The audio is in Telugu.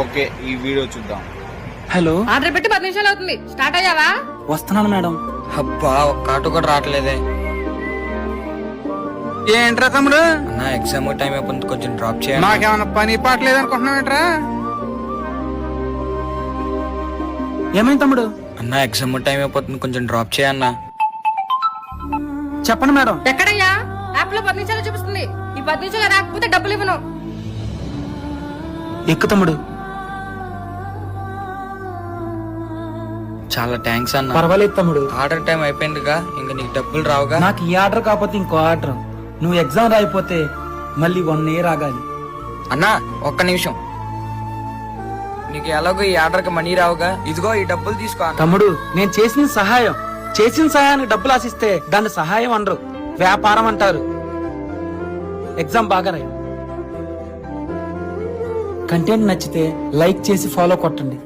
ఓకే, ఈ వీడియో చూద్దాం. హలో, ఆర్డర్ పెట్టి 10 నిమిషాలు అవుతుంది. స్టార్ట్ అయ్యావా? వస్తున్నాను మేడం. అబ్బా ఒక్క ఆటో కూడా రావట్లేదే. ఏంట్రా తమ్ముడు, అన్న ఎగ్జామ్ టైం అయిపోతుంది, కొంచెం డ్రాప్ చేయండి. మాకేమన్నా పని పాటలేదు అనుకుంటున్నావు ఏంట్రా? ఏమైంది తమ్ముడు? అన్న ఎగ్జామ్ టైం అయిపోతుంది, కొంచెం డ్రాప్ చేయన్నా. చెప్పండి మేడం. ఎక్కడయ్యా? యాప్ లో 10 నిమిషాలు చూపిస్తుంది. ఈ 10 నిమిషాలు రాకపోతే డబ్బులు ఇవ్వను. ఎక్కు తమ్ముడు. చాలా థ్యాంక్స్ అన్న. పర్వాలేదు తమ్ముడు. ఆర్డర్ టైం అయిపోయిందిగా, ఇంకా నీకు డబ్బులు రావుగా. నాకు ఈ ఆర్డర్ కాకపోతే ఇంకో ఆర్డర్. నువ్వు ఎగ్జామ్ రాయిపోతే మళ్ళీ 1 year ఆగాలి. అన్నా ఒక్క నిమిషం, నీకు ఎలాగో ఈ ఆర్డర్ కి మనీ రావుగా, ఇదిగో ఈ డబ్బులు తీసుకో అన్న. తమ్ముడు, నేను చేసిన సహాయానికి డబ్బులు ఆశిస్తే దాన్ని సహాయం అనరు, వ్యాపారం అంటారు. ఎగ్జామ్ బాగా రాయి. కంటెంట్ నచ్చితే లైక్ చేసి ఫాలో కొట్టండి.